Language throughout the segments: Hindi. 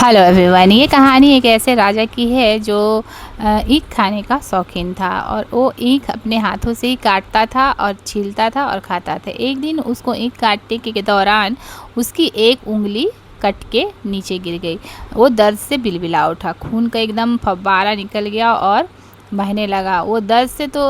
Hello everyone. ये कहानी एक ऐसे राजा की है जो ईख खाने का शौकीन था और वो ईख अपने हाथों से ही काटता था और छीलता था और खाता था। एक दिन उसको ईख काटने के दौरान उसकी एक उंगली कट के नीचे गिर गई। वो दर्द से बिलबिला उठा, खून का एकदम फव्वारा निकल गया और बहने लगा। वो दर्द से तो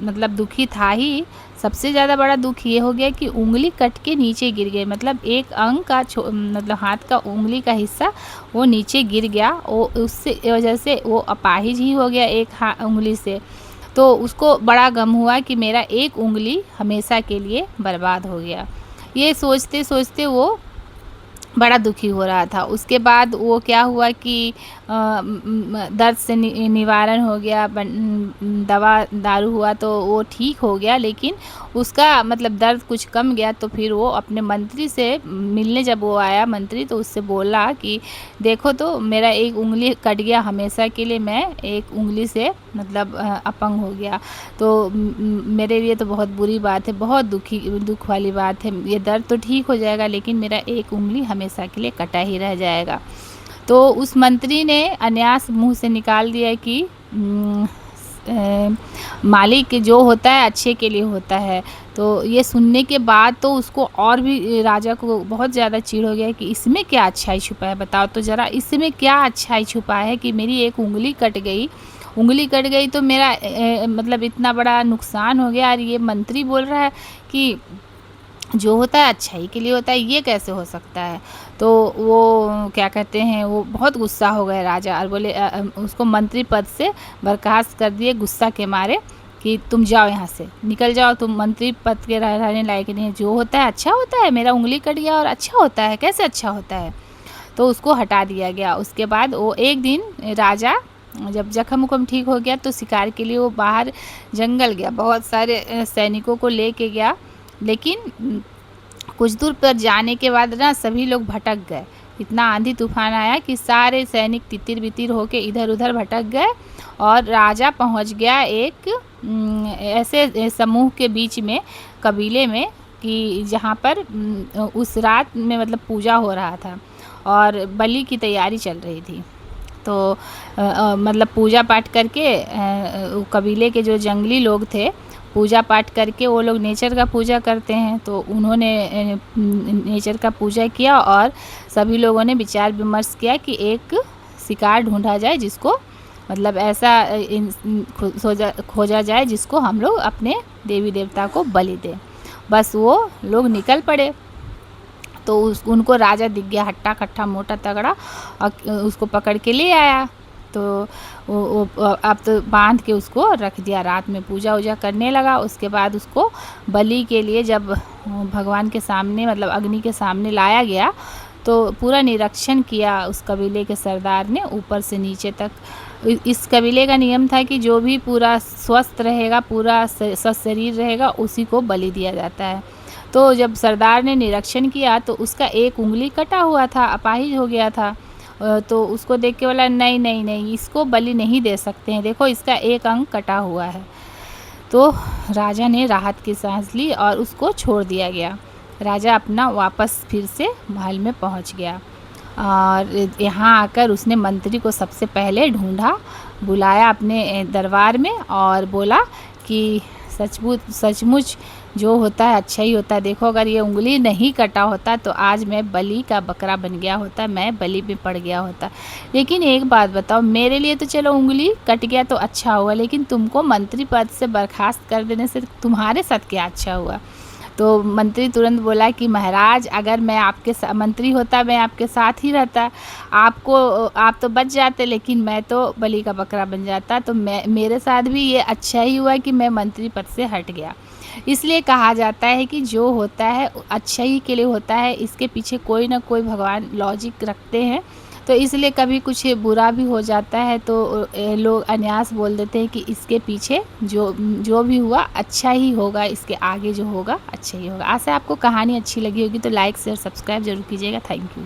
मतलब दुखी था ही। सबसे ज़्यादा बड़ा दुख ये हो गया कि उंगली कट के नीचे गिर गई, मतलब एक अंग का मतलब हाथ का उंगली का हिस्सा वो नीचे गिर गया। वो उससे वजह से वो अपाहिज ही हो गया एक उंगली से। तो उसको बड़ा गम हुआ कि मेरा एक उंगली हमेशा के लिए बर्बाद हो गया। ये सोचते सोचते वो बड़ा दुखी हो रहा था। उसके बाद वो क्या हुआ कि दर्द से निवारण हो गया, दवा दारू हुआ तो वो ठीक हो गया। लेकिन उसका मतलब दर्द कुछ कम गया तो फिर वो अपने मंत्री से मिलने जब वो आया, मंत्री तो उससे बोला कि देखो तो मेरा एक उंगली कट गया, हमेशा के लिए मैं एक उंगली से मतलब अपंग हो गया। तो मेरे लिए तो बहुत बुरी बात है, बहुत दुख वाली बात है। ये दर्द तो ठीक हो जाएगा लेकिन मेरा एक उंगली हमेशा के लिए कटा ही रह जाएगा। तो उस मंत्री ने अन्यास मुंह से निकाल दिया कि मालिक जो होता है अच्छे के लिए होता है। तो ये सुनने के बाद तो उसको और भी, राजा को बहुत ज़्यादा चिढ़ हो गया कि इसमें क्या अच्छाई छुपा है, बताओ तो ज़रा इसमें क्या अच्छाई छुपा है कि मेरी एक उंगली कट गई। उंगली कट गई तो मेरा मतलब इतना बड़ा नुकसान हो गया और ये मंत्री बोल रहा है कि जो होता है अच्छाई के लिए होता है, ये कैसे हो सकता है। तो वो क्या कहते हैं, वो बहुत गुस्सा हो गए राजा और बोले उसको मंत्री पद से बर्खास्त कर दिए गुस्सा के मारे कि तुम जाओ यहाँ से, निकल जाओ, तुम मंत्री पद के रहने लायक नहीं है। जो होता है अच्छा होता है, मेरा उंगली कट गया और अच्छा होता है, कैसे अच्छा होता है। तो उसको हटा दिया गया। उसके बाद वो एक दिन राजा जब जख्म उख्म ठीक हो गया तो शिकार के लिए वो बाहर जंगल गया, बहुत सारे सैनिकों को लेके गया। लेकिन कुछ दूर पर जाने के बाद ना सभी लोग भटक गए। इतना आंधी तूफान आया कि सारे सैनिक तितिर बितिर होके इधर उधर भटक गए और राजा पहुंच गया एक ऐसे समूह के बीच में, कबीले में, कि जहाँ पर उस रात में मतलब पूजा हो रहा था और बलि की तैयारी चल रही थी। तो मतलब पूजा पाठ करके कबीले के जो जंगली लोग थे, पूजा पाठ करके वो लोग नेचर का पूजा करते हैं। तो उन्होंने नेचर का पूजा किया और सभी लोगों ने विचार विमर्श किया कि एक शिकार ढूंढा जाए जिसको मतलब ऐसा खोजा जाए जिसको हम लोग अपने देवी देवता को बलि दें। बस वो लोग निकल पड़े। तो उनको राजा दिख गया, हट्टा कट्टा मोटा तगड़ा, और उसको पकड़ के ले आया। तो वो अब तो बांध के उसको रख दिया, रात में पूजा वूजा करने लगा। उसके बाद उसको बलि के लिए जब भगवान के सामने मतलब अग्नि के सामने लाया गया तो पूरा निरीक्षण किया उस कबीले के सरदार ने ऊपर से नीचे तक। इस कबीले का नियम था कि जो भी पूरा स्वस्थ रहेगा, पूरा स्वस्थ शरीर रहेगा, उसी को बलि दिया जाता है। तो जब सरदार ने निरीक्षण किया तो उसका एक उंगली कटा हुआ था, अपाहिज हो गया था। तो उसको देख के बोला नहीं नहीं नहीं, इसको बलि नहीं दे सकते हैं, देखो इसका एक अंग कटा हुआ है। तो राजा ने राहत की सांस ली और उसको छोड़ दिया गया। राजा अपना वापस फिर से महल में पहुंच गया और यहाँ आकर उसने मंत्री को सबसे पहले ढूंढा, बुलाया अपने दरबार में और बोला कि सचमुच जो होता है अच्छा ही होता है। देखो अगर ये उंगली नहीं कटा होता तो आज मैं बलि का बकरा बन गया होता, मैं बलि में पड़ गया होता। लेकिन एक बात बताओ, मेरे लिए तो चलो उंगली कट गया तो अच्छा हुआ, लेकिन तुमको मंत्री पद से बर्खास्त कर देने से तुम्हारे साथ क्या अच्छा हुआ। तो मंत्री तुरंत बोला कि महाराज अगर मैं आपके मंत्री होता, मैं आपके साथ ही रहता, आप तो बच जाते, लेकिन मैं तो बलि का बकरा बन जाता। तो मेरे साथ भी ये अच्छा ही हुआ कि मैं मंत्री पद से हट गया। इसलिए कहा जाता है कि जो होता है अच्छा ही के लिए होता है, इसके पीछे कोई ना कोई भगवान लॉजिक रखते हैं। तो इसलिए कभी कुछ बुरा भी हो जाता है तो लोग अन्यास बोल देते हैं कि इसके पीछे जो भी हुआ अच्छा ही होगा, इसके आगे जो होगा अच्छा ही होगा। आशा आपको कहानी अच्छी लगी होगी तो लाइक शेयर सब्सक्राइब जरूर कीजिएगा। Thank you.